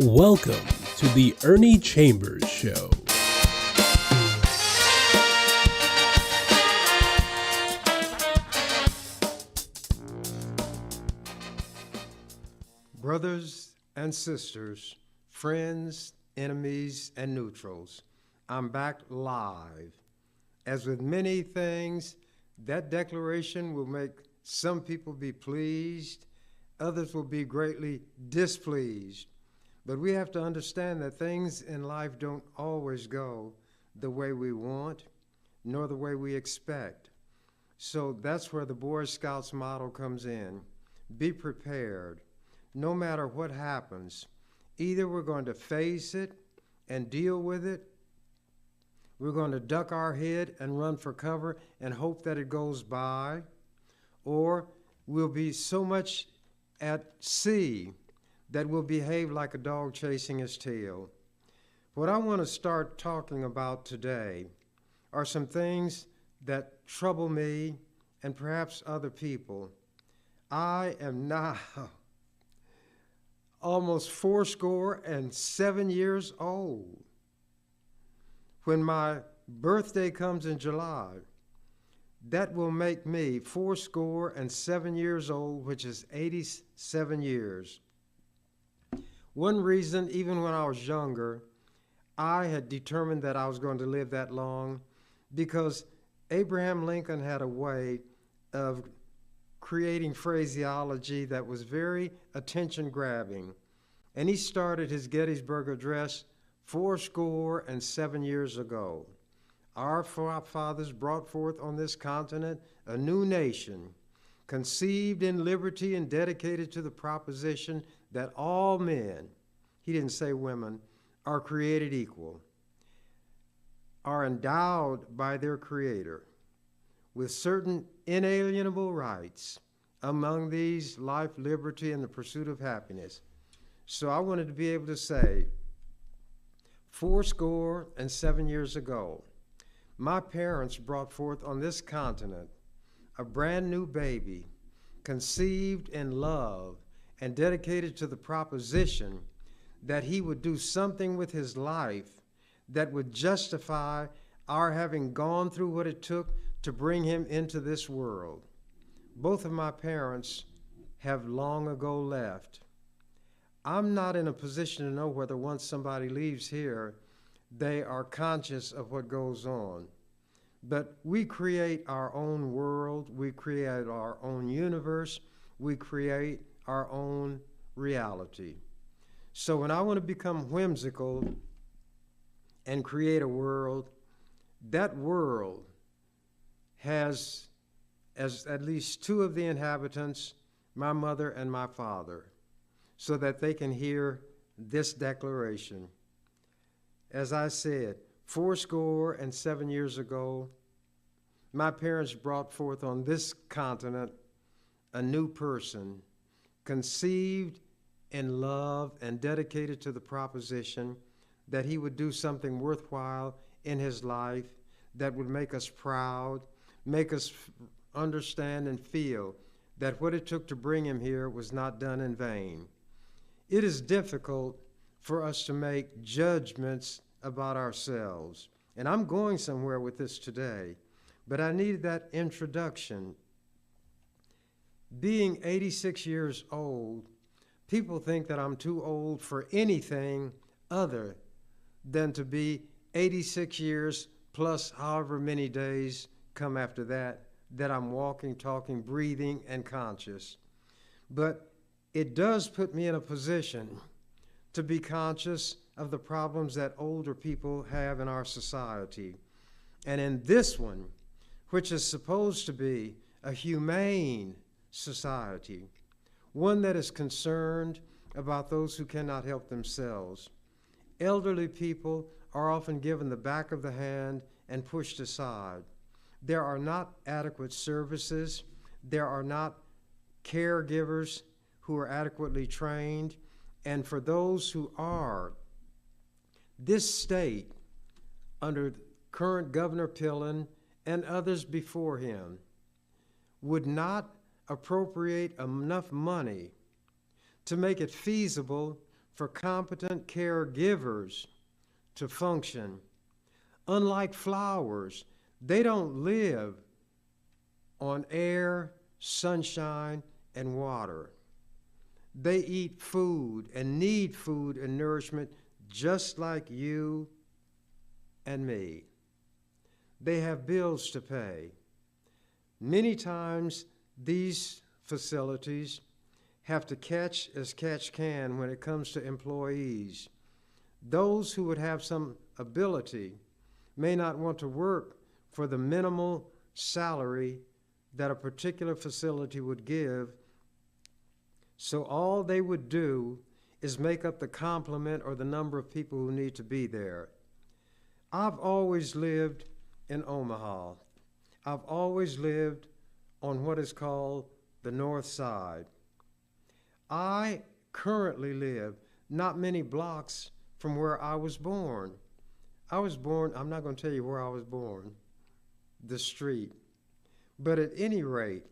Welcome to the Ernie Chambers Show. Brothers and sisters, friends, enemies, and neutrals, I'm back live. As with many things, that declaration will make some people be pleased, others will be greatly displeased. But we have to understand that things in life don't always go the way we want, nor the way we expect. So that's where the Boy Scouts motto comes in. Be prepared. No matter what happens, either we're going to face it and deal with it, we're going to duck our head and run for cover and hope that it goes by, or we'll be so much at sea that we'll behave like a dog chasing his tail. What I want to start talking about today are some things that trouble me and perhaps other people. I am now almost 77 years old. When my birthday comes in July, that will make me 77 years old, which is 87 years. One reason, even when I was younger, I had determined that I was going to live that long because Abraham Lincoln had a way of creating phraseology that was very attention-grabbing. And he started his Gettysburg Address 77 years ago. Our forefathers brought forth on this continent a new nation, conceived in liberty and dedicated to the proposition that all men, he didn't say women, are created equal, are endowed by their Creator with certain inalienable rights, among these life, liberty, and the pursuit of happiness. So I wanted to be able to say, 77 years ago, my parents brought forth on this continent a brand new baby, conceived in love and dedicated to the proposition that he would do something with his life that would justify our having gone through what it took to bring him into this world. Both of my parents have long ago left. I'm not in a position to know whether once somebody leaves here, they are conscious of what goes on. But we create our own world, we create our own universe, we create our own reality. So when I want to become whimsical and create a world, that world has as at least two of the inhabitants, my mother and my father, so that they can hear this declaration. As I said, 77 years ago, my parents brought forth on this continent a new person, conceived in love and dedicated to the proposition that he would do something worthwhile in his life that would make us proud, make us understand and feel that what it took to bring him here was not done in vain. It is difficult for us to make judgments about ourselves. And I'm going somewhere with this today, but I needed that introduction. Being 86 years old, people think that I'm too old for anything other than to be 86 years plus however many days come after that I'm walking, talking, breathing, and conscious. But it does put me in a position to be conscious of the problems that older people have in our society. And in this one, which is supposed to be a humane society, one that is concerned about those who cannot help themselves, elderly people are often given the back of the hand and pushed aside. There are not adequate services. There are not caregivers who are adequately trained. And for those who are, this state, under current Governor Pillen and others before him, would not appropriate enough money to make it feasible for competent caregivers to function. Unlike flowers, they don't live on air, sunshine, and water. They eat food and need food and nourishment just like you and me. They have bills to pay. Many times these facilities have to catch as catch can when it comes to employees. Those who would have some ability may not want to work for the minimal salary that a particular facility would give, so all they would do is make up the complement or the number of people who need to be there. I've always lived in Omaha. I've always lived on what is called the North Side. I currently live not many blocks from where I was born. I'm not going to tell you where I was born, the street. But at any rate,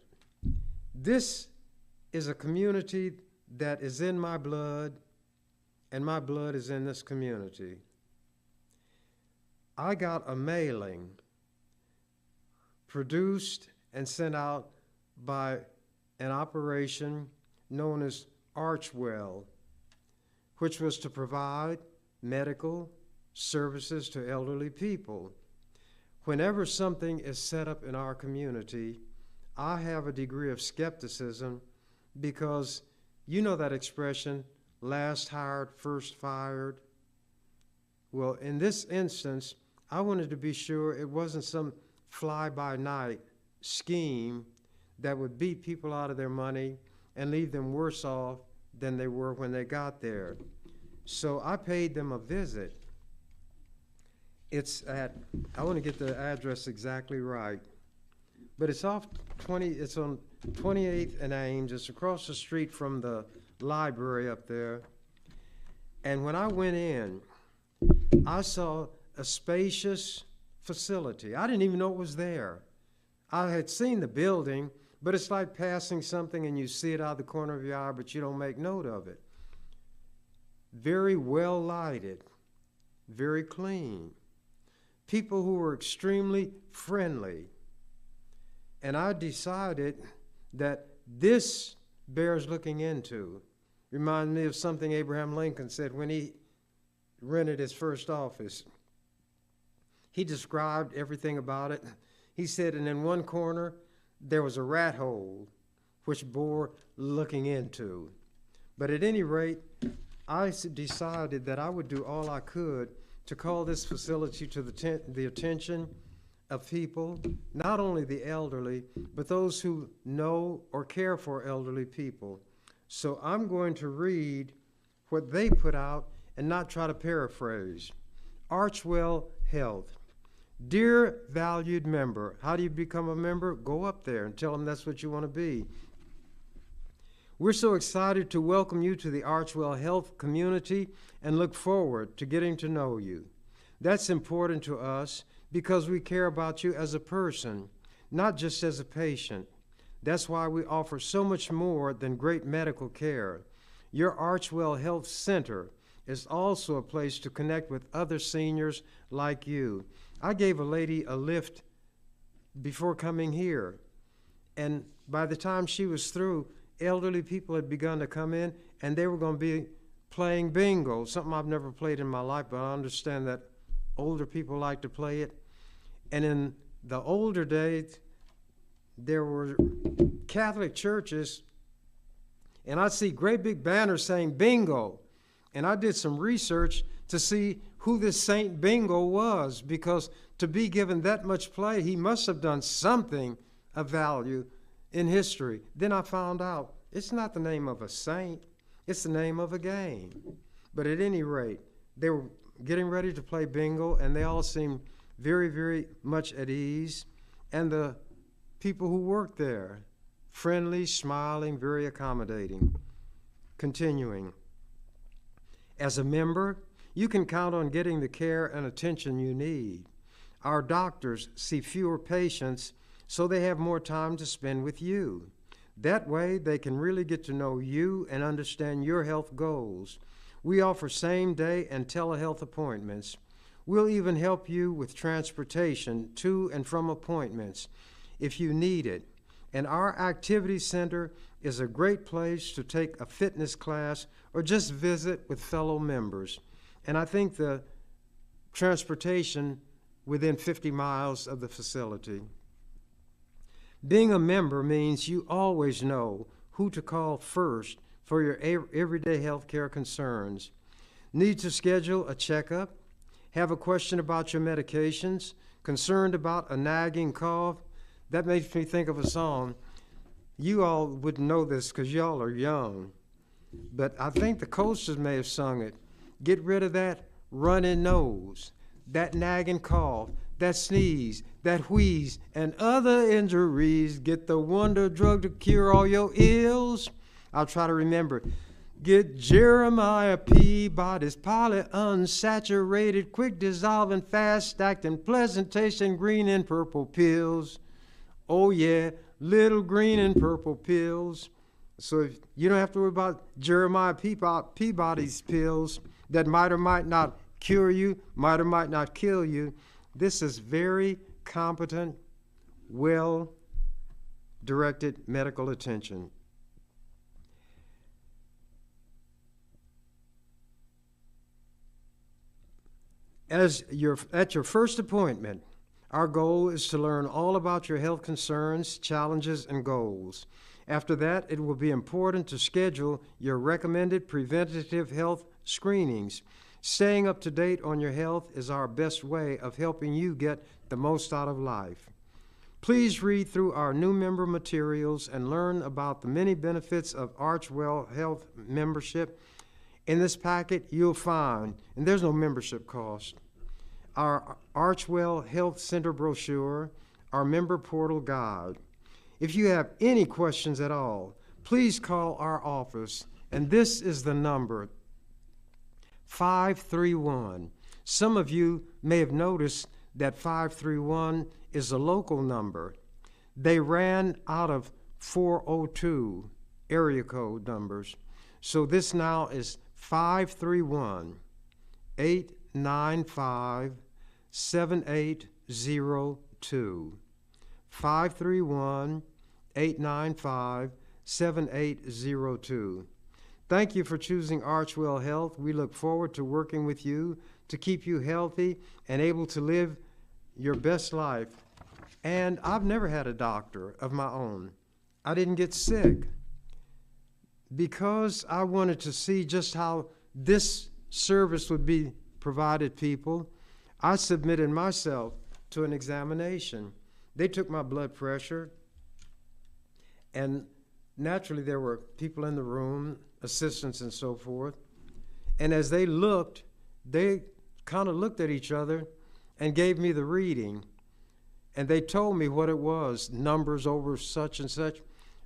this is a community that is in my blood, and my blood is in this community. I got a mailing produced and sent out by an operation known as Archwell, which was to provide medical services to elderly people. Whenever something is set up in our community, I have a degree of skepticism because you know that expression, last hired, first fired? Well, in this instance, I wanted to be sure it wasn't some fly-by-night scheme that would beat people out of their money and leave them worse off than they were when they got there. So I paid them a visit. I want to get the address exactly right, but it's on 28th and Ames. It's across the street from the library up there. And when I went in, I saw a spacious facility. I didn't even know it was there. I had seen the building, but it's like passing something and you see it out of the corner of your eye, but you don't make note of it. Very well lighted, very clean. People who were extremely friendly. And I decided that this bears looking into. Reminds me of something Abraham Lincoln said when he rented his first office. He described everything about it. He said, and in one corner, there was a rat hole, which bore looking into. But at any rate, I decided that I would do all I could to call this facility to the attention of people, not only the elderly, but those who know or care for elderly people. So I'm going to read what they put out and not try to paraphrase. Archwell Health. Dear valued member, how do you become a member? Go up there and tell them that's what you want to be. We're so excited to welcome you to the Archwell Health community and look forward to getting to know you. That's important to us because we care about you as a person, not just as a patient. That's why we offer so much more than great medical care. Your Archwell Health Center is also a place to connect with other seniors like you. I gave a lady a lift before coming here, and by the time she was through, elderly people had begun to come in, and they were going to be playing bingo, something I've never played in my life, but I understand that older people like to play it. And in the older days, there were Catholic churches, and I'd see great big banners saying bingo. And I did some research to see who this Saint Bingo was, because to be given that much play, he must have done something of value in history. Then I found out it's not the name of a saint, it's the name of a game. But at any rate, they were getting ready to play bingo, and they all seemed very, very much at ease. And the people who worked there, friendly, smiling, very accommodating. Continuing. As a member, you can count on getting the care and attention you need. Our doctors see fewer patients, so they have more time to spend with you. That way, they can really get to know you and understand your health goals. We offer same-day and telehealth appointments. We'll even help you with transportation to and from appointments if you need it. And our activity center is a great place to take a fitness class or just visit with fellow members. And I think the transportation within 50 miles of the facility. Being a member means you always know who to call first for your everyday health care concerns. Need to schedule a checkup? Have a question about your medications? Concerned about a nagging cough? That makes me think of a song. You all wouldn't know this because y'all are young, but I think the Coasters may have sung it. Get rid of that runny nose, that nagging cough, that sneeze, that wheeze, and other injuries. Get the wonder drug to cure all your ills. I'll try to remember. Get Jeremiah Peabody's polyunsaturated, quick dissolving, fast acting, pleasant tasting green and purple pills. Oh yeah, little green and purple pills. So if you don't have to worry about Jeremiah Peabody's pills that might or might not cure you, might or might not kill you. This is very competent, well-directed medical attention. At your first appointment, our goal is to learn all about your health concerns, challenges, and goals. After that, it will be important to schedule your recommended preventative health screenings. Staying up to date on your health is our best way of helping you get the most out of life. Please read through our new member materials and learn about the many benefits of Archwell Health membership. In this packet, you'll find, and there's no membership cost, our Archwell Health Center brochure, our member portal guide. If you have any questions at all, please call our office, and this is the number, 531. Some of you may have noticed that 531 is a local number. They ran out of 402 area code numbers. So this now is 531-895-7802. 531-895-7802. Thank you for choosing Archwell Health. We look forward to working with you to keep you healthy and able to live your best life. And I've never had a doctor of my own. I didn't get sick because I wanted to see just how this service would be provided people. I submitted myself to an examination. They took my blood pressure, and naturally there were people in the room, assistants and so forth. And as they looked, they kind of looked at each other and gave me the reading. And they told me what it was, numbers over such and such.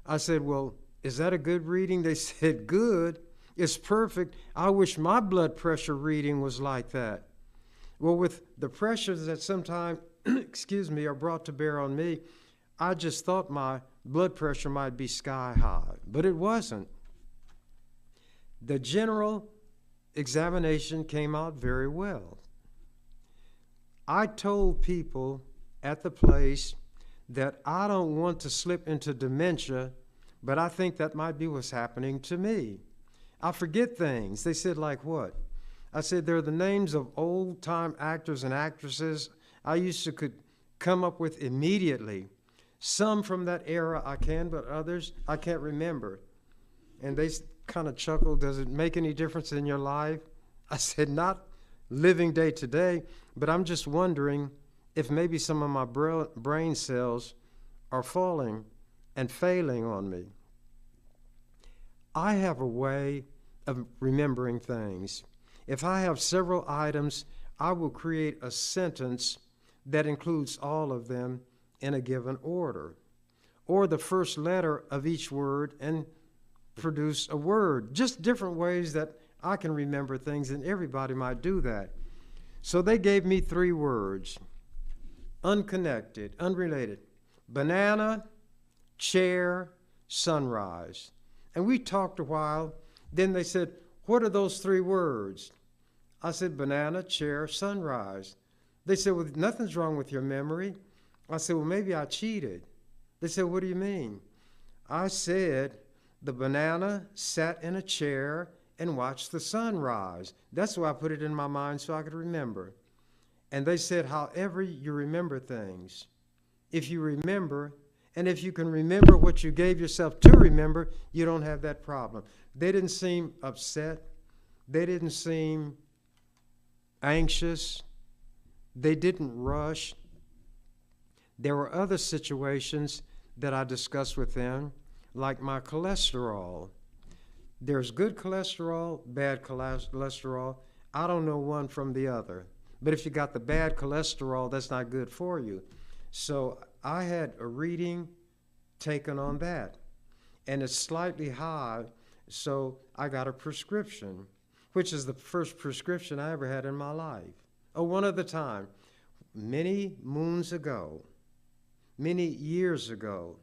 I said, well, is that a good reading? They said, good. It's perfect. I wish my blood pressure reading was like that. Well, with the pressures that sometimes, are brought to bear on me, I just thought my blood pressure might be sky high, but it wasn't. The general examination came out very well. I told people at the place that I don't want to slip into dementia, but I think that might be what's happening to me. I forget things. They said, like what? I said, they're the names of old-time actors and actresses I used to could come up with immediately. Some from that era I can, but others I can't remember. And they kind of chuckled, does it make any difference in your life? I said, not living day to day, but I'm just wondering if maybe some of my brain cells are falling and failing on me. I have a way of remembering things. If I have several items, I will create a sentence that includes all of them in a given order, or the first letter of each word and produce a word. Just different ways that I can remember things, and everybody might do that. So they gave me 3 words, unconnected, unrelated: banana, chair, sunrise. And we talked a while. Then they said, What are those three words? I said, banana, chair, sunrise. They said, well, nothing's wrong with your memory. I said, well, maybe I cheated. They said, what do you mean? I said, the banana sat in a chair and watched the sunrise. That's why I put it in my mind so I could remember. And they said, however you remember things, if you remember, and if you can remember what you gave yourself to remember, you don't have that problem. They didn't seem upset. They didn't seem anxious. They didn't rush. There were other situations that I discussed with them, like my cholesterol. There's good cholesterol, bad cholesterol. I don't know one from the other. But if you got the bad cholesterol, that's not good for you. So I had a reading taken on that. And it's slightly high, so I got a prescription, which is the first prescription I ever had in my life. Oh, one other time, many moons ago, many years ago,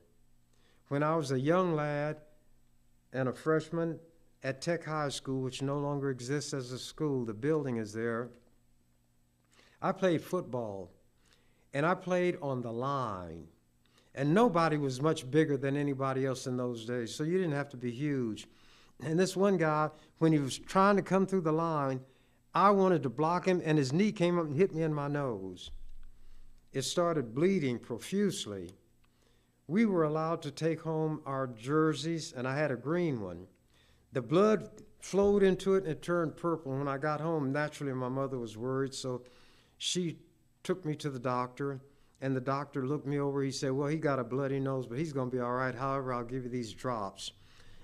when I was a young lad and a freshman at Tech High School, which no longer exists as a school, the building is there, I played football, and I played on the line. And nobody was much bigger than anybody else in those days, so you didn't have to be huge. And this one guy, when he was trying to come through the line, I wanted to block him, and his knee came up and hit me in my nose. It started bleeding profusely. We were allowed to take home our jerseys, and I had a green one. The blood flowed into it, and it turned purple. When I got home, naturally, my mother was worried, so she took me to the doctor, and the doctor looked me over. He said, well, he got a bloody nose, but he's going to be all right. However, I'll give you these drops.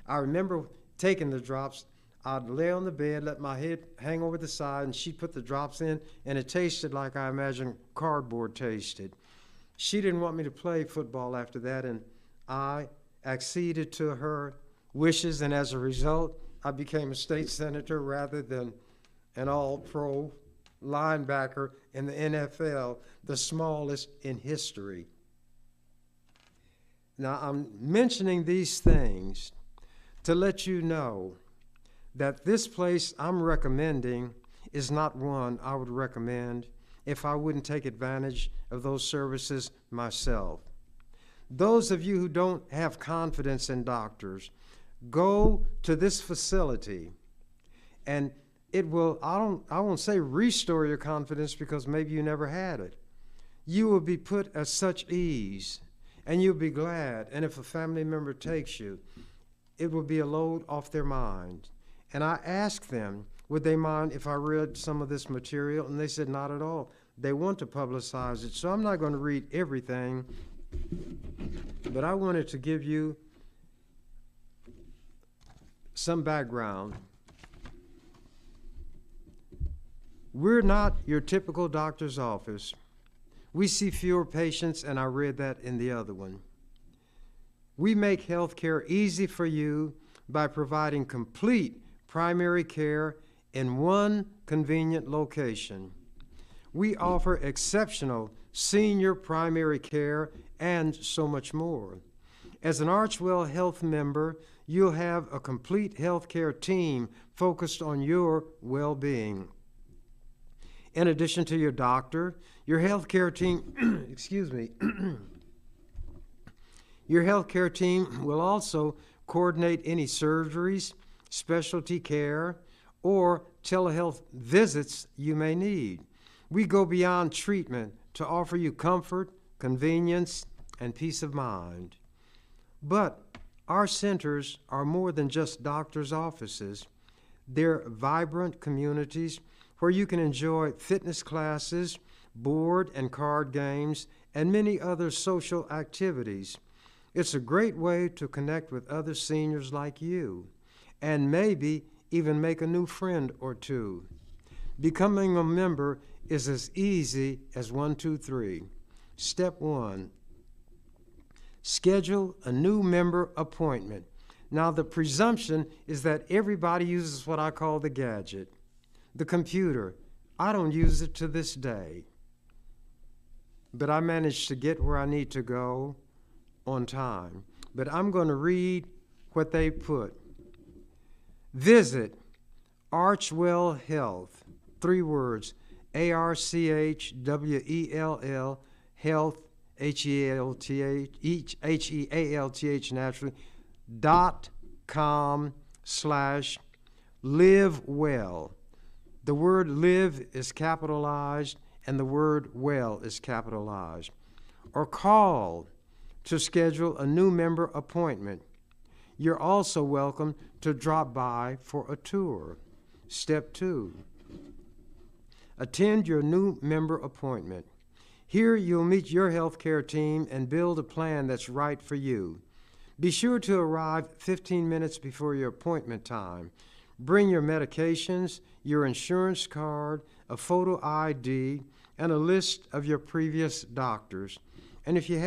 I remember taking the drops. I'd lay on the bed, let my head hang over the side, and she'd put the drops in, and it tasted like I imagine cardboard tasted. She didn't want me to play football after that, and I acceded to her wishes, and as a result, I became a state senator rather than an all-pro linebacker in the NFL, the smallest in history. Now, I'm mentioning these things to let you know that this place I'm recommending is not one I would recommend if I wouldn't take advantage of those services myself. Those of you who don't have confidence in doctors, go to this facility, and it will, I won't say restore your confidence, because maybe you never had it. You will be put at such ease, and you'll be glad. And if a family member takes you, it will be a load off their mind. And I asked them, would they mind if I read some of this material? And they said, not at all. They want to publicize it. So I'm not going to read everything, but I wanted to give you some background. We're not your typical doctor's office. We see fewer patients, and I read that in the other one. We make health care easy for you by providing complete primary care in one convenient location. We offer exceptional senior primary care and so much more. As an Archwell Health member, you'll have a complete health care team focused on your well-being. In addition to your doctor, your healthcare team, your healthcare team will also coordinate any surgeries, specialty care, or telehealth visits you may need. We go beyond treatment to offer you comfort, convenience, and peace of mind. But our centers are more than just doctors' offices. They're vibrant communities where you can enjoy fitness classes, board and card games, and many other social activities. It's a great way to connect with other seniors like you, and maybe even make a new friend or two. Becoming a member is as easy as 1, 2, 3. Step 1, schedule a new member appointment. Now, the presumption is that everybody uses what I call the gadget, the computer. I don't use it to this day, but I managed to get where I need to go on time. But I'm going to read what they put. Visit Archwell Health, 3 words, ARCHWELL, Health, HEALTH, naturally, .com/live well. The word live is capitalized and the word well is capitalized. Or call to schedule a new member appointment. You're also welcome to drop by for a tour. Step 2, attend your new member appointment. Here you'll meet your healthcare team and build a plan that's right for you. Be sure to arrive 15 minutes before your appointment time. Bring your medications, your insurance card, a photo ID, and a list of your previous doctors. And if you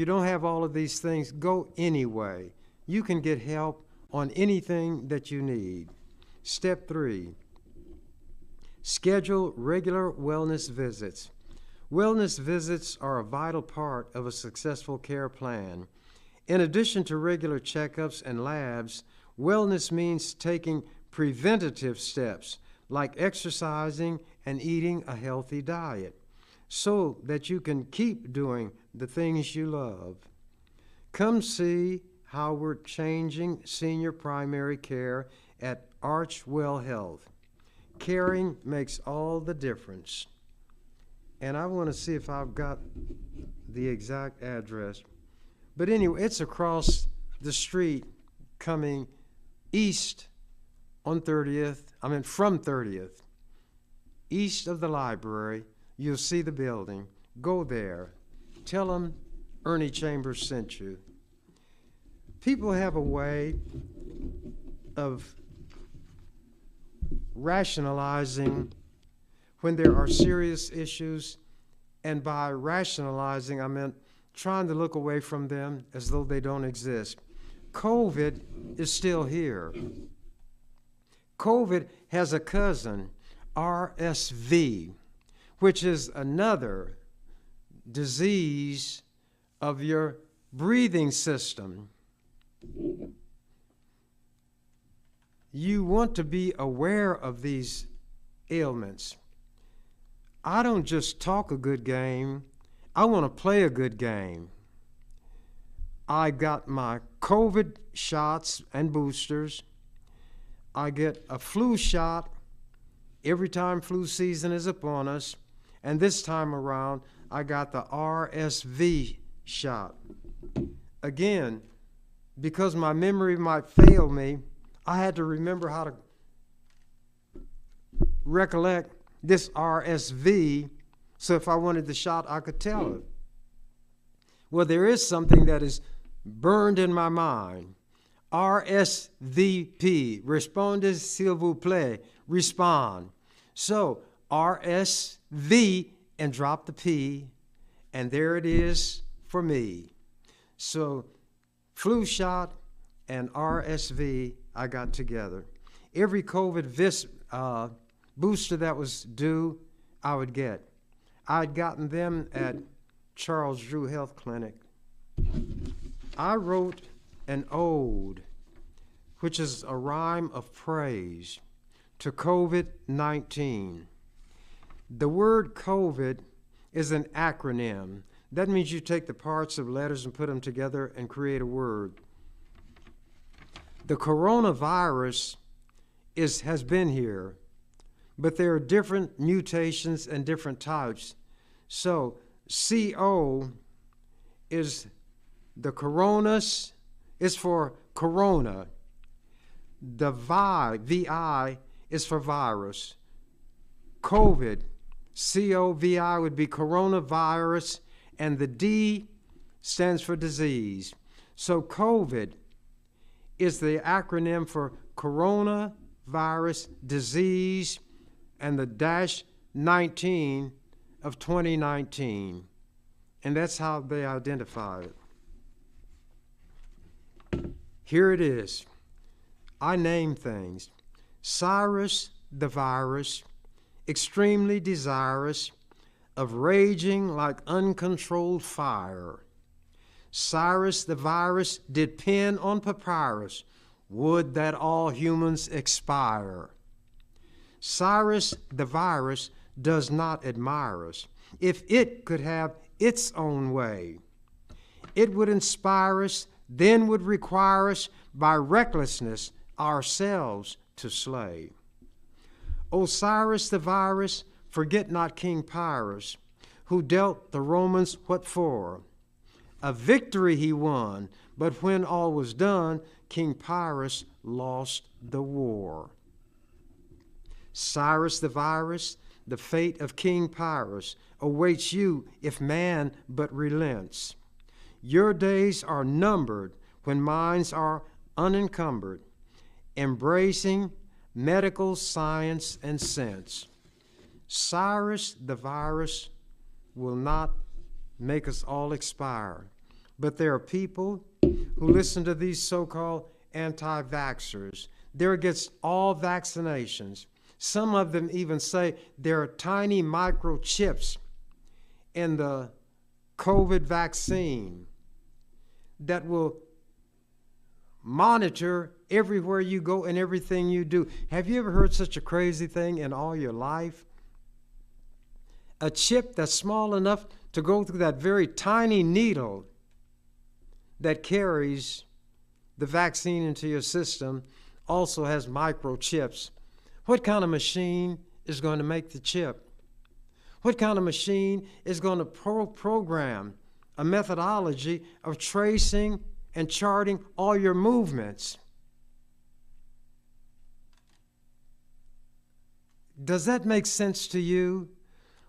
don't have all of these things, go anyway. You can get help on anything that you need. Step 3, schedule regular wellness visits. Wellness visits are a vital part of a successful care plan. In addition to regular checkups and labs, wellness means taking preventative steps like exercising and eating a healthy diet so that you can keep doing the things you love. Come see how we're changing senior primary care at Archwell Health. Caring makes all the difference. And I want to see if I've got the exact address. But anyway, it's across the street coming east on 30th, from 30th. East of the library, you'll see the building. Go there. Tell them Ernie Chambers sent you. People have a way of rationalizing when there are serious issues, and by rationalizing, I meant trying to look away from them as though they don't exist. COVID is still here. COVID has a cousin, RSV, which is another disease of your breathing system. You want to be aware of these ailments. I don't just talk a good game, I want to play a good game. I got my COVID shots and boosters. I get a flu shot every time flu season is upon us. And this time around, I got the RSV shot. Again, because my memory might fail me, I had to remember how to recollect this RSV, so if I wanted the shot, I could tell it. Well, there is something that is burned in my mind. RSVP, répondez s'il vous plaît, respond. So RSV and drop the P, and there it is for me. So flu shot and RSV I got together. Every COVID booster that was due, I would get. I'd gotten them at Charles Drew Health Clinic. I wrote an ode, which is a rhyme of praise, to COVID-19. The word COVID is an acronym. That means you take the parts of letters and put them together and create a word. The coronavirus has been here, but there are different mutations and different types. So CO is the coronas, is for corona. The VI is for virus. COVID, COVID would be coronavirus, and the D stands for disease. So COVID is the acronym for coronavirus disease and the -19 of 2019. And that's how they identify it. Here it is. I name things. Cyrus the virus, extremely desirous of raging like uncontrolled fire. Cyrus the virus did pen on papyrus, Would that all humans expire. Cyrus the virus does not admire us. If it could have its own way, it would inspire us, then would require us by recklessness ourselves to slay. Osiris the virus, forget not King Pyrrhus, who dealt the Romans what for? A victory he won, but when all was done, King Pyrrhus lost the war. Cyrus the virus, the fate of King Pyrrhus awaits you if man but relents. Your days are numbered when minds are unencumbered, embracing medical science and sense. Cyrus the virus will not make us all expire, but there are people who listen to these so-called anti-vaxxers. They're against all vaccinations. Some of them even say there are tiny microchips in the COVID vaccine that will monitor everywhere you go and everything you do. Have you ever heard such a crazy thing in all your life? A chip that's small enough to go through that very tiny needle that carries the vaccine into your system also has microchips. What kind of machine is going to make the chip? What kind of machine is going to program a methodology of tracing and charting all your movements? Does that make sense to you?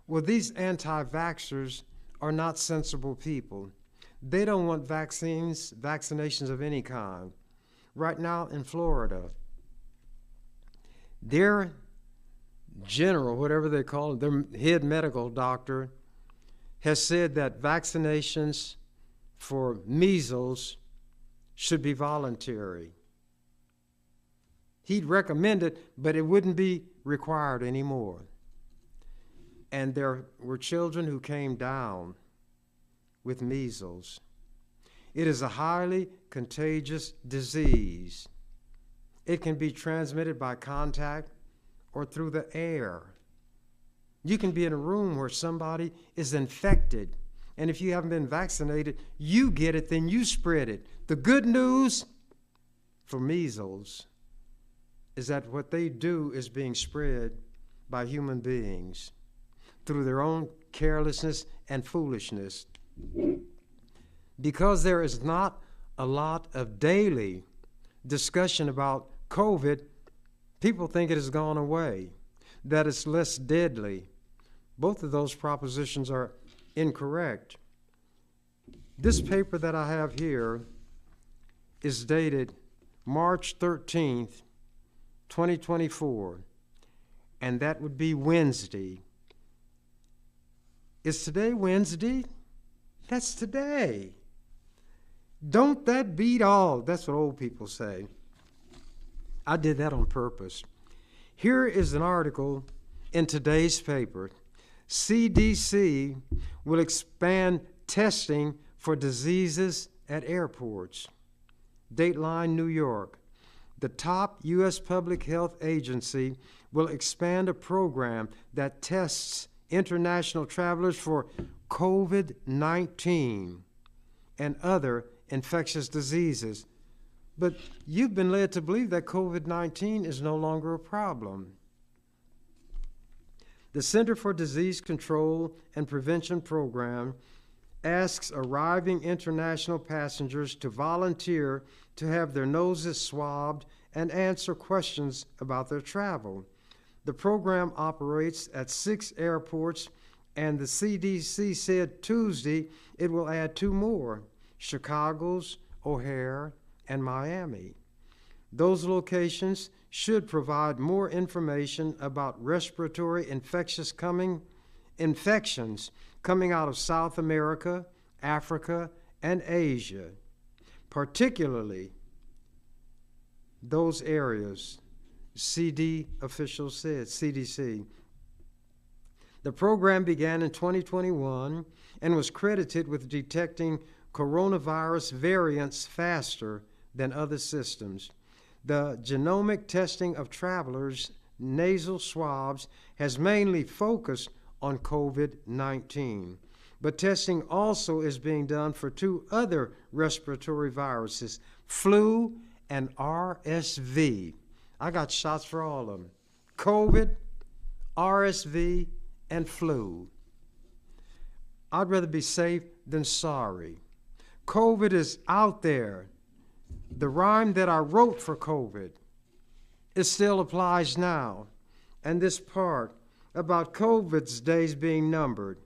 Well, these anti-vaxxers are not sensible people. They don't want vaccinations of any kind. Right now in Florida, their general, whatever they call it, their head medical doctor, has said that vaccinations for measles should be voluntary. He'd recommend it, but it wouldn't be required anymore. And there were children who came down with measles. It is a highly contagious disease. It can be transmitted by contact or through the air. You can be in a room where somebody is infected, and if you haven't been vaccinated, you get it, then you spread it. The good news for measles is that what they do is being spread by human beings through their own carelessness and foolishness. Because there is not a lot of daily discussion about COVID, people think it has gone away, that it's less deadly. Both of those propositions are incorrect. This paper that I have here is dated March 13th, 2024, and that would be Wednesday. Is today Wednesday? That's today. Don't that beat all? That's what old people say. I did that on purpose. Here is an article in today's paper. CDC will expand testing for diseases at airports. Dateline, New York. The top U.S. public health agency will expand a program that tests international travelers for COVID-19 and other infectious diseases. But you've been led to believe that COVID-19 is no longer a problem. The Center for Disease Control and Prevention Program asks arriving international passengers to volunteer to have their noses swabbed and answer questions about their travel. The program operates at 6 airports, and the CDC said Tuesday it will add 2 more, Chicago's, O'Hare, and Miami. Those locations should provide more information about respiratory infections coming out of South America, Africa, and Asia, particularly those areas, CDC officials said, CDC. The program began in 2021 and was credited with detecting coronavirus variants faster than other systems. The genomic testing of travelers' nasal swabs has mainly focused on COVID-19, but testing also is being done for two other respiratory viruses, flu and RSV. I got shots for all of them. COVID, RSV, and flu. I'd rather be safe than sorry. COVID is out there. The rhyme that I wrote for COVID, it still applies now. And this part about COVID's days being numbered,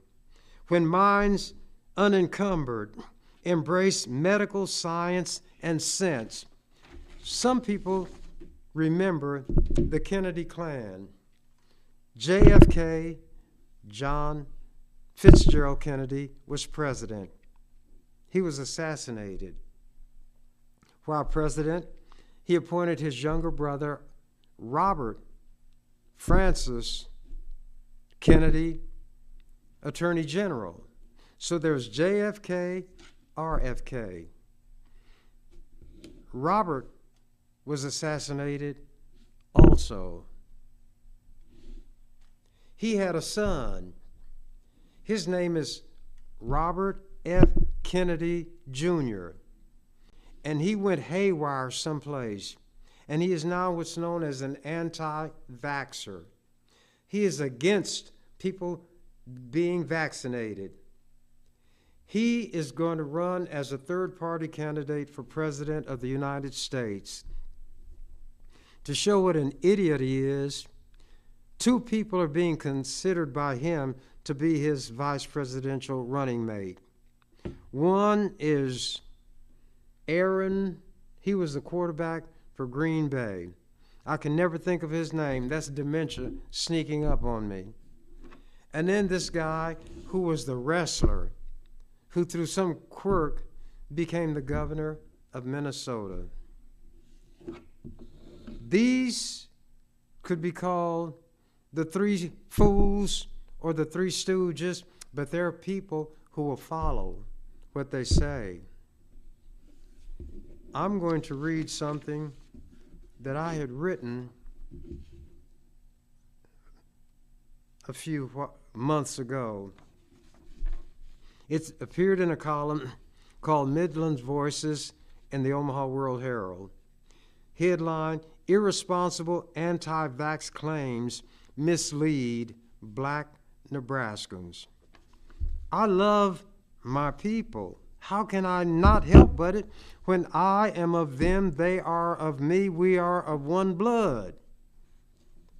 when minds unencumbered embrace medical science and sense. Some people remember the Kennedy clan. JFK, John Fitzgerald Kennedy, was president. He was assassinated. While president, he appointed his younger brother, Robert Francis Kennedy, Attorney General. So there's JFK, RFK. Robert was assassinated also. He had a son. His name is Robert F. Kennedy Jr., and he went haywire someplace, and he is now what's known as an anti-vaxxer. He is against people being vaccinated. He is going to run as a third-party candidate for President of the United States. To show what an idiot he is, two people are being considered by him to be his vice presidential running mate. One is Aaron. He was the quarterback for Green Bay. I can never think of his name. That's dementia sneaking up on me. And then this guy who was the wrestler, who through some quirk became the governor of Minnesota. These could be called the three fools or the three stooges, but they're people who will follow what they say. I'm going to read something that I had written a few months ago. It appeared in a column called Midland's Voices in the Omaha World Herald. Headline, Irresponsible Anti-Vax Claims Mislead Black Nebraskans. I love my people. How can I not help but it? When I am of them, they are of me, we are of one blood.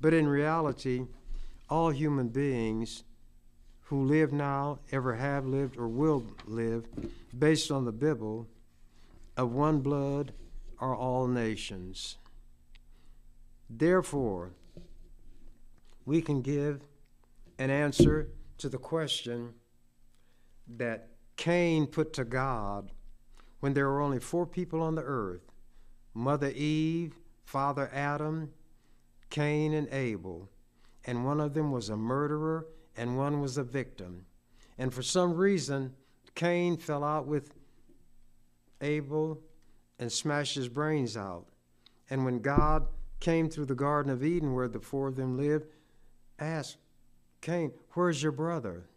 But in reality, all human beings who live now, ever have lived, or will live, based on the Bible, of one blood are all nations. Therefore, we can give an answer to the question that Cain put to God when there were only 4 people on the earth: Mother Eve, Father Adam, Cain, and Abel. And one of them was a murderer and one was a victim. And for some reason, Cain fell out with Abel and smashed his brains out. And when God came through the Garden of Eden where the 4 of them lived, asked Cain, "Where's your brother?"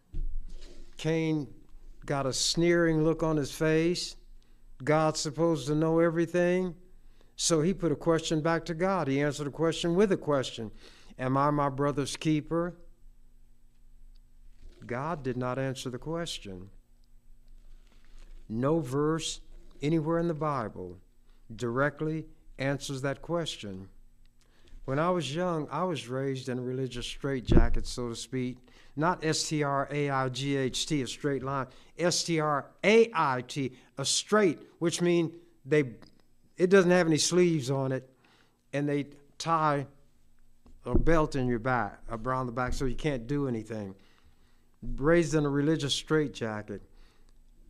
Cain got a sneering look on his face. God's supposed to know everything. So he put a question back to God. He answered the question with a question. Am I my brother's keeper? God did not answer the question. No verse anywhere in the Bible directly answers that question. When I was young, I was raised in a religious straitjacket, so to speak. Not S-T-R-A-I-G-H-T, a straight line. S-T-R-A-I-T, a straight, which means it doesn't have any sleeves on it, and they tie a belt in your back, around the back, so you can't do anything. Raised in a religious straitjacket.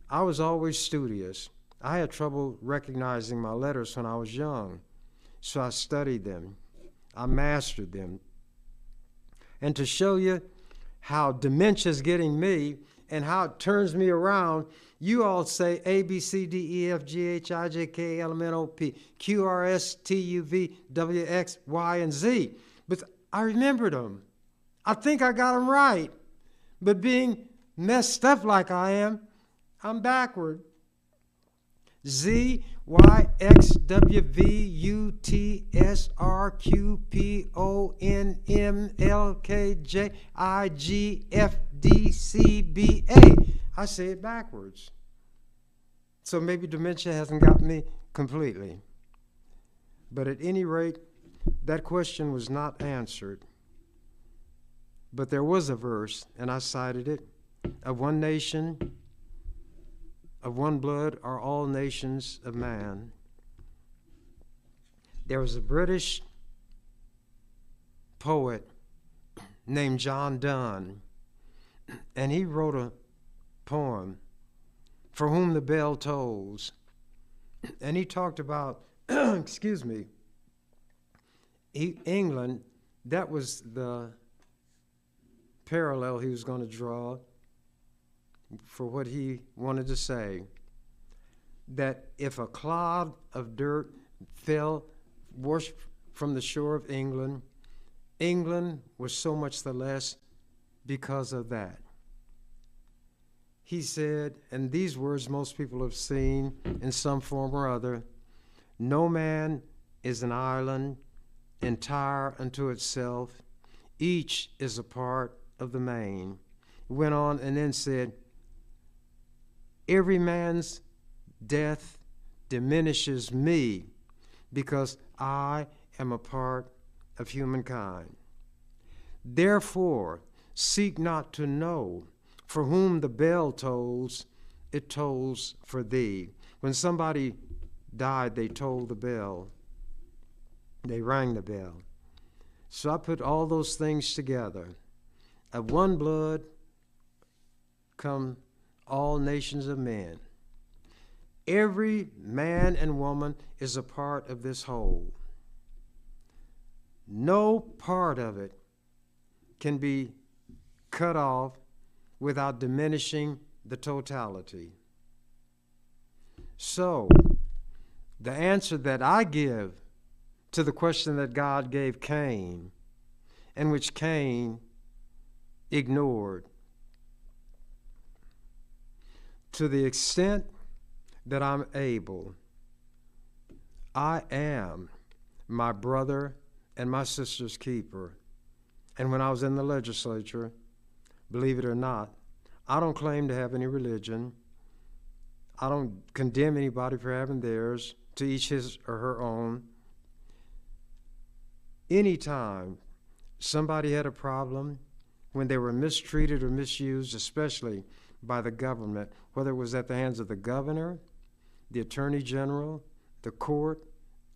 I was always studious. I had trouble recognizing my letters when I was young, so I studied them. I mastered them. And to show you how dementia is getting me, and how it turns me around. You all say A, B, C, D, E, F, G, H, I, J, K, L, M, N, O, P, Q, R, S, T, U, V, W, X, Y, and Z. But I remembered them. I think I got them right. But being messed up like I am, I'm backward. Z, Y, X, W, V, U, T, S, R, Q, P, O, N, M, L, K, J, I, G, F, D, C, B, A. I say it backwards. So maybe dementia hasn't got me completely. But at any rate, that question was not answered. But there was a verse, and I cited it, of one nation, of one blood are all nations of man. There was a British poet named John Donne, and he wrote a poem, For Whom the Bell Tolls. And he talked about, England, that was the parallel he was going to draw for what he wanted to say, that if a cloud of dirt fell washed from the shore of England, England was so much the less because of that. He said, and these words most people have seen in some form or other, no man is an island entire unto itself. Each is a part of the main. Went on and then said, every man's death diminishes me because I am a part of humankind. Therefore, seek not to know for whom the bell tolls, it tolls for thee. When somebody died, they tolled the bell. They rang the bell. So I put all those things together. Of one blood come all nations of men. Every man and woman is a part of this whole. No part of it can be cut off without diminishing the totality. So, the answer that I give to the question that God gave Cain, and which Cain ignored, to the extent that I'm able, I am my brother and my sister's keeper. And when I was in the legislature, believe it or not, I don't claim to have any religion. I don't condemn anybody for having theirs, to each his or her own. Anytime somebody had a problem, when they were mistreated or misused, especially by the government, whether it was at the hands of the governor, the attorney general, the court,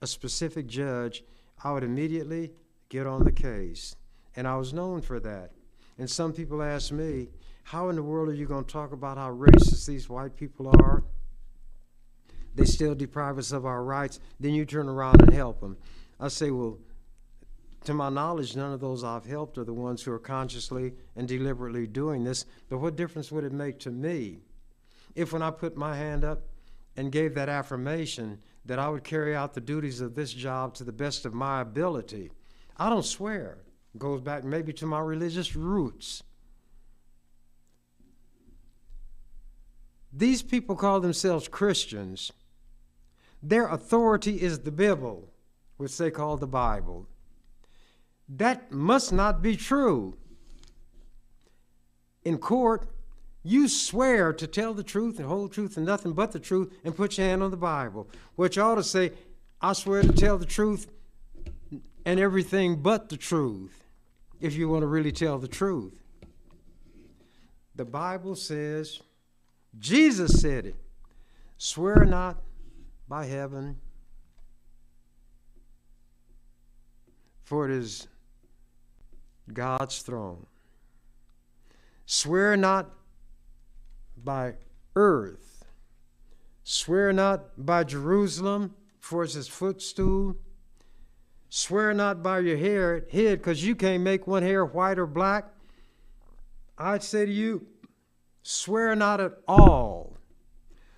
a specific judge, I would immediately get on the case. And I was known for that. And some people ask me, how in the world are you going to talk about how racist these white people are? They still deprive us of our rights. Then you turn around and help them. I say, well, to my knowledge, none of those I've helped are the ones who are consciously and deliberately doing this. But what difference would it make to me if, when I put my hand up and gave that affirmation that I would carry out the duties of this job to the best of my ability? I don't swear. It goes back maybe to my religious roots. These people call themselves Christians. Their authority is the Bible, which they call the Bible. That must not be true. In court, you swear to tell the truth and whole truth and nothing but the truth and put your hand on the Bible, which ought to say, I swear to tell the truth and everything but the truth, if you want to really tell the truth. The Bible says, Jesus said it, swear not by heaven, for it is God's throne. Swear not by earth. Swear not by Jerusalem, for it's his footstool. Swear not by your head, because you can't make one hair white or black. I'd say to you, Swear not at all.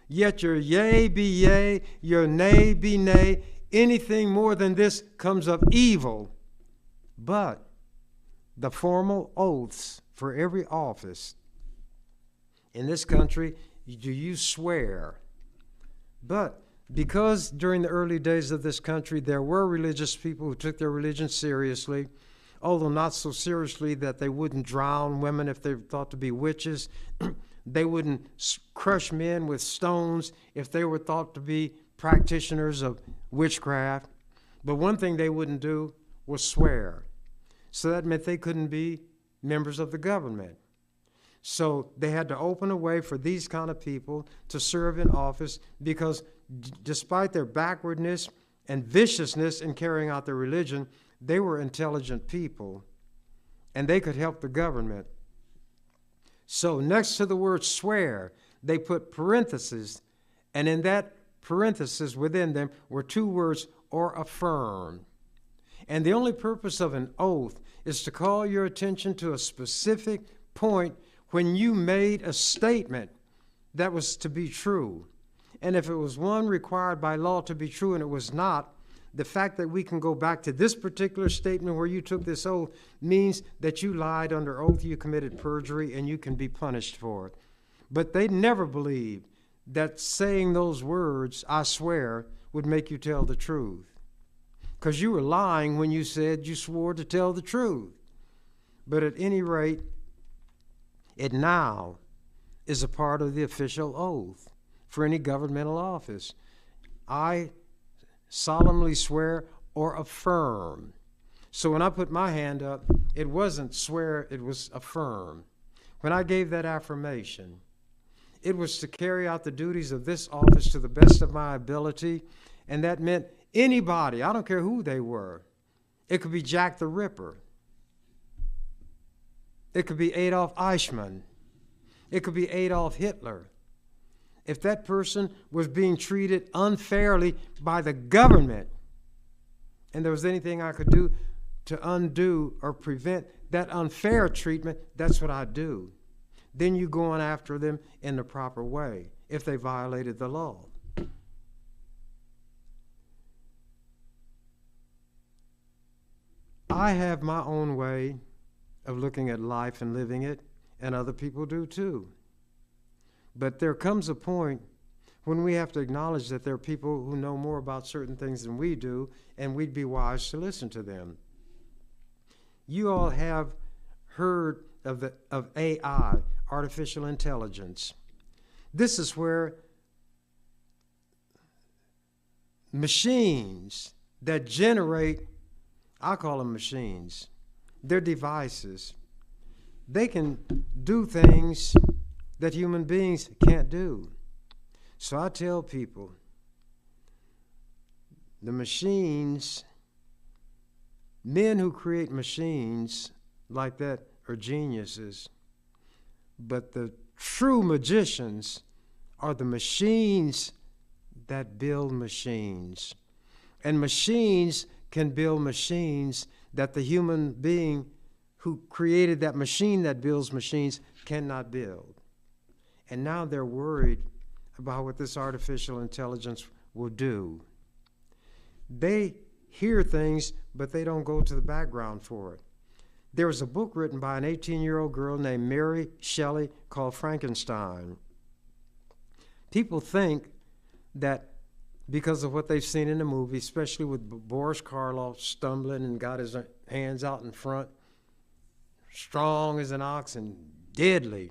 Yet your yea be yea, your nay be nay. Anything more than this comes of evil. But the formal oaths for every office in this country, do you swear? But because during the early days of this country, there were religious people who took their religion seriously, although not so seriously that they wouldn't drown women if they were thought to be witches. They wouldn't crush men with stones if they were thought to be practitioners of witchcraft. But one thing they wouldn't do was swear. So that meant they couldn't be members of the government. So they had to open a way for these kind of people to serve in office because despite their backwardness and viciousness in carrying out their religion, they were intelligent people and they could help the government. So next to the word swear, they put parentheses, and in that parenthesis within them were two words, or affirm. And the only purpose of an oath is to call your attention to a specific point when you made a statement that was to be true. And if it was one required by law to be true and it was not, the fact that we can go back to this particular statement where you took this oath means that you lied under oath, you committed perjury, and you can be punished for it. But they never believed that saying those words, I swear, would make you tell the truth. Because you were lying when you said you swore to tell the truth. But at any rate, it now is a part of the official oath for any governmental office. I solemnly swear or affirm. So when I put my hand up, it wasn't swear, it was affirm. When I gave that affirmation, it was to carry out the duties of this office to the best of my ability, and that meant anybody, I don't care who they were. It could be Jack the Ripper. It could be Adolf Eichmann. It could be Adolf Hitler. If that person was being treated unfairly by the government, and there was anything I could do to undo or prevent that unfair treatment, that's what I do. Then you go on after them in the proper way if they violated the law. I have my own way of looking at life and living it, and other people do too. But there comes a point when we have to acknowledge that there are people who know more about certain things than we do, and we'd be wise to listen to them. You all have heard of AI, artificial intelligence. This is where machines that generate, I call them machines, they're devices. They can do things that human beings can't do. So I tell people, the machines, men who create machines like that are geniuses, but the true magicians are the machines that build machines. And machines can build machines that the human being who created that machine that builds machines cannot build. And now they're worried about what this artificial intelligence will do. They hear things, but they don't go to the background for it. There was a book written by an 18-year-old girl named Mary Shelley called Frankenstein. People think that because of what they've seen in the movie, especially with Boris Karloff stumbling and got his hands out in front, strong as an ox and deadly.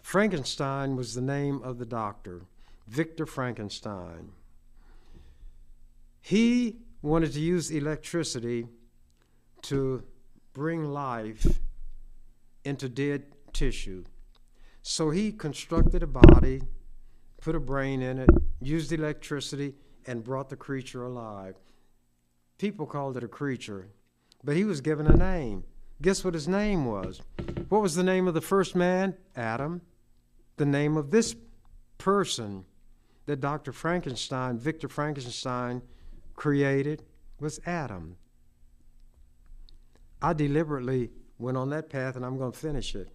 Frankenstein was the name of the doctor, Victor Frankenstein. He wanted to use electricity to bring life into dead tissue. So he constructed a body, put a brain in it, used electricity, and brought the creature alive. People called it a creature, but he was given a name. Guess what his name was? What was the name of the first man? Adam. The name of this person that Dr. Frankenstein, Victor Frankenstein, created was Adam. I deliberately went on that path, and I'm going to finish it,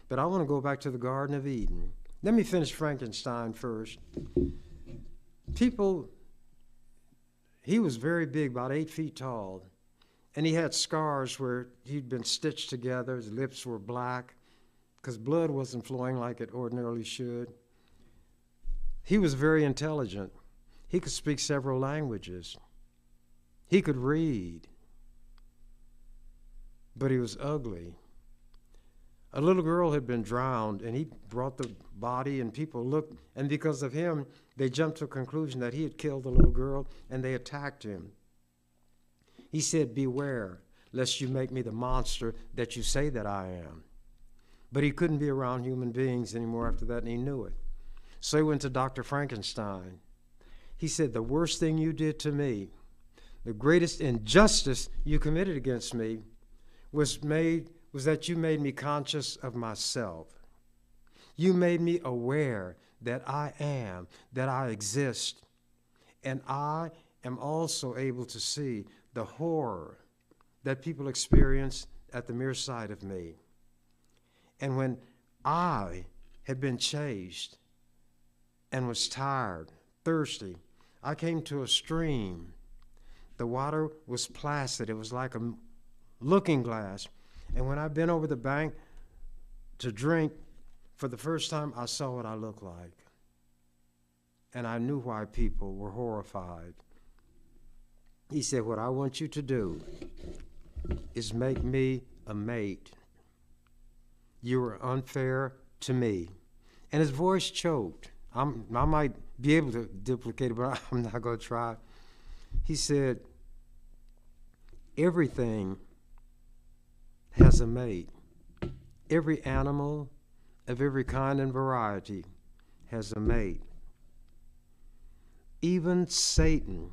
But I want to go back to the Garden of Eden. Let me finish Frankenstein first. He was very big, about 8 feet tall, and he had scars where he'd been stitched together. His lips were black because blood wasn't flowing like it ordinarily should. He was very intelligent. He could speak several languages. He could read, but he was ugly. A little girl had been drowned, and he brought the body, and people looked, and because of him, they jumped to a conclusion that he had killed the little girl, and they attacked him. He said, "Beware, lest you make me the monster that you say that I am." But he couldn't be around human beings anymore after that, and he knew it. So he went to Dr. Frankenstein. He said, "The worst thing you did to me, the greatest injustice you committed against me, was that you made me conscious of myself. You made me aware that I am, that I exist, and I am also able to see the horror that people experience at the mere sight of me. And when I had been chased and was tired, thirsty, I came to a stream. The water was placid. It was like a looking glass. And when I bent over the bank to drink, for the first time, I saw what I looked like. And I knew why people were horrified." He said, "What I want you to do is make me a mate. You were unfair to me." And his voice choked. I might be able to duplicate it, but I'm not going to try. He said, "Everything has a mate. Every animal of every kind and variety has a mate. Even Satan,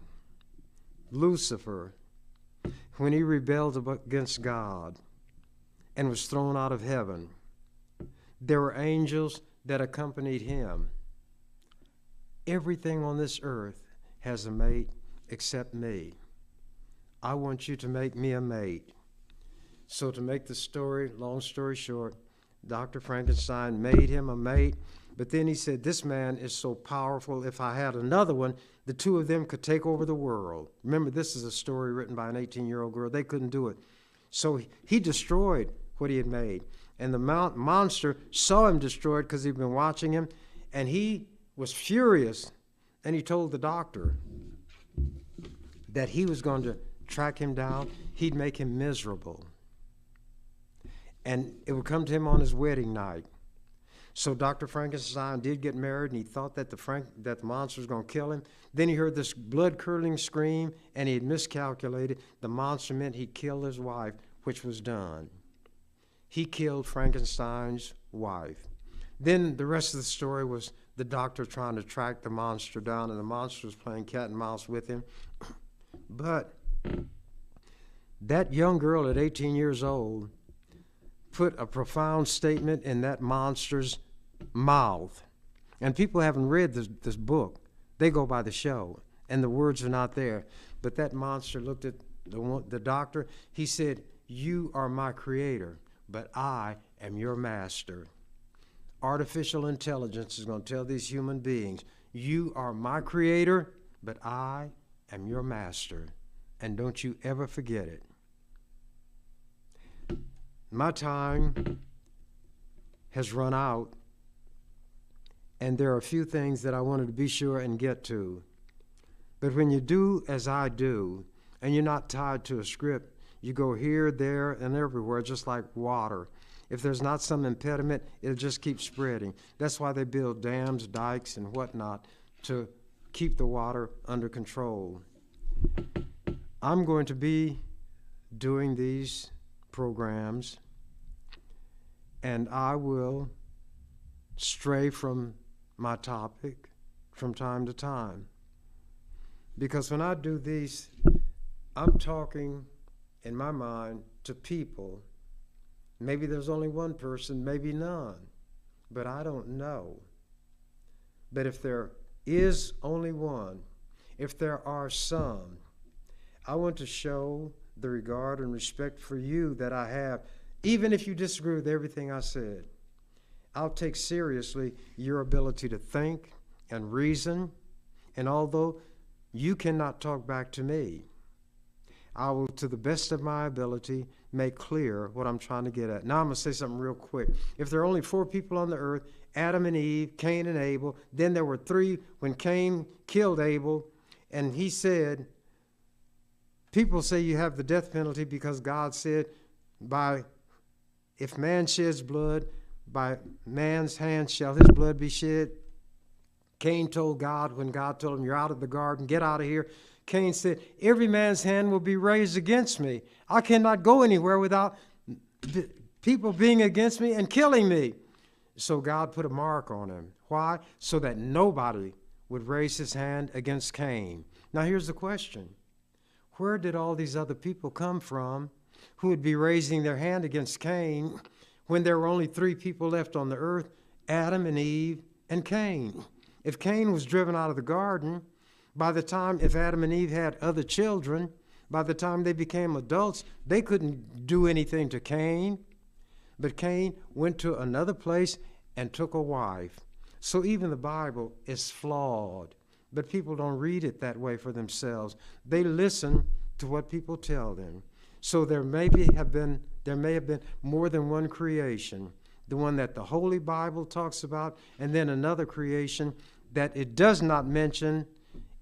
Lucifer, when he rebelled against God and was thrown out of heaven, there were angels that accompanied him. Everything on this earth has a mate except me. I want you to make me a mate." So to make the story, long story short, Dr. Frankenstein made him a mate, but then he said, "This man is so powerful, if I had another one, the two of them could take over the world." Remember, this is a story written by an 18-year-old girl. They couldn't do it. So he destroyed what he had made. And the monster saw him destroyed because he'd been watching him, and he was furious, and he told the doctor that he was going to track him down. He'd make him miserable. And it would come to him on his wedding night. So Dr. Frankenstein did get married, and he thought that the monster was going to kill him. Then he heard this blood-curdling scream, and he had miscalculated. The monster meant he'd kill his wife, which was done. He killed Frankenstein's wife. Then the rest of the story was the doctor trying to track the monster down, and the monster was playing cat and mouse with him. But that young girl at 18 years old put a profound statement in that monster's mouth. And people haven't read this book. They go by the show, and the words are not there. But that monster looked at the doctor. He said, "You are my creator, but I am your master." Artificial intelligence is going to tell these human beings, "You are my creator, but I am your master. And don't you ever forget it." My time has run out, and there are a few things that I wanted to be sure and get to. But when you do as I do, and you're not tied to a script, you go here, there, and everywhere, just like water. If there's not some impediment, it'll just keep spreading. That's why they build dams, dikes, and whatnot to keep the water under control. I'm going to be doing these programs, and I will stray from my topic from time to time. Because when I do these, I'm talking in my mind to people. Maybe there's only one person, maybe none, but I don't know. But if there is only one, if there are some, I want to show the regard and respect for you that I have, even if you disagree with everything I said. I'll take seriously your ability to think and reason, and although you cannot talk back to me, I will, to the best of my ability, make clear what I'm trying to get at. Now I'm going to say something real quick. If there are only 4 people on the earth, Adam and Eve, Cain and Abel, then there were 3 when Cain killed Abel, and he said, people say you have the death penalty because God said, if man sheds blood, by man's hand shall his blood be shed. Cain told God, when God told him, you're out of the garden, get out of here. Cain said, every man's hand will be raised against me. I cannot go anywhere without people being against me and killing me. So God put a mark on him. Why? So that nobody would raise his hand against Cain. Now here's the question. Where did all these other people come from who would be raising their hand against Cain when there were only 3 people left on the earth, Adam and Eve and Cain? If Cain was driven out of the garden, if Adam and Eve had other children, by the time they became adults, they couldn't do anything to Cain. But Cain went to another place and took a wife. So even the Bible is flawed, but people don't read it that way for themselves. They listen to what people tell them. So there may have been more than one creation, the one that the Holy Bible talks about, and then another creation that it does not mention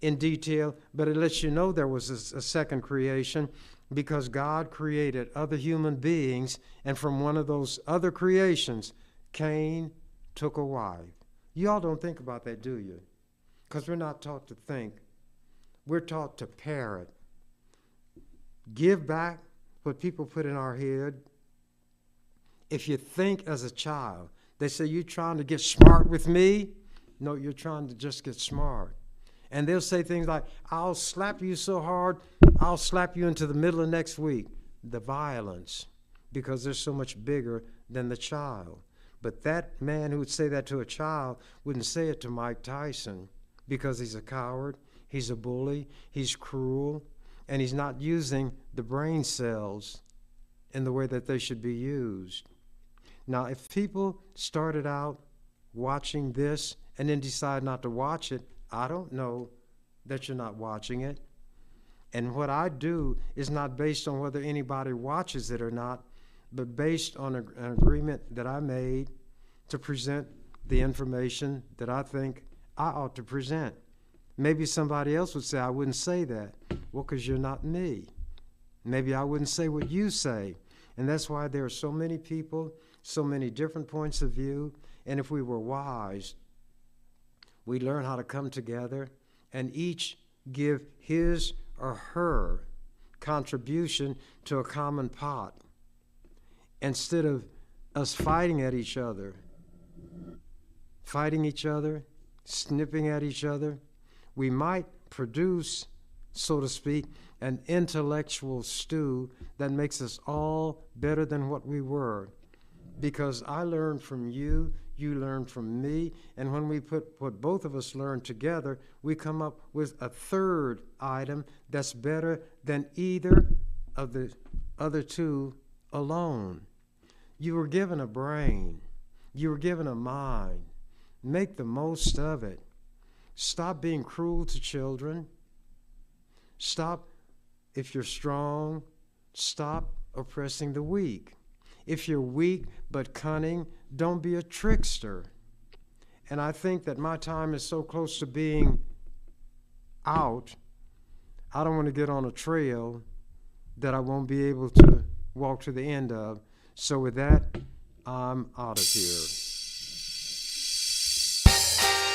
in detail, but it lets you know there was a second creation because God created other human beings, and from one of those other creations, Cain took a wife. You all don't think about that, do you? Because we're not taught to think. We're taught to parrot. Give back what people put in our head. If you think as a child, they say, you trying to get smart with me? No, you're trying to just get smart. And they'll say things like, I'll slap you so hard, I'll slap you into the middle of next week. The violence, because they're so much bigger than the child. But that man who would say that to a child wouldn't say it to Mike Tyson because he's a coward, he's a bully, he's cruel, and he's not using the brain cells in the way that they should be used. Now, if people started out watching this and then decide not to watch it, I don't know that you're not watching it. And what I do is not based on whether anybody watches it or not, but based on an agreement that I made to present the information that I think I ought to present. Maybe somebody else would say, I wouldn't say that. Well, because you're not me. Maybe I wouldn't say what you say. And that's why there are so many people, so many different points of view. And if we were wise, we learn how to come together and each give his or her contribution to a common pot. Instead of us fighting each other, snipping at each other, we might produce, so to speak, an intellectual stew that makes us all better than what we were. Because I learned from you, you learned from me, and when we put what both of us learned together, we come up with a third item that's better than either of the other two alone. You were given a brain. You were given a mind. Make the most of it. Stop being cruel to children. Stop, if you're strong, stop oppressing the weak. If you're weak but cunning, don't be a trickster. And I think that my time is so close to being out, I don't want to get on a trail that I won't be able to walk to the end of. So with that, I'm out of here.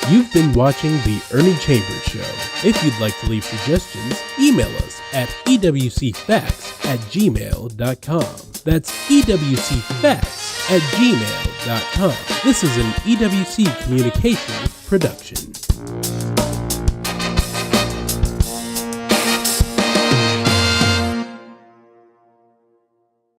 You've been watching The Ernie Chambers Show. If you'd like to leave suggestions, email us at ewcfacts@gmail.com. That's ewcfacts@gmail.com. This is an EWC Communications production.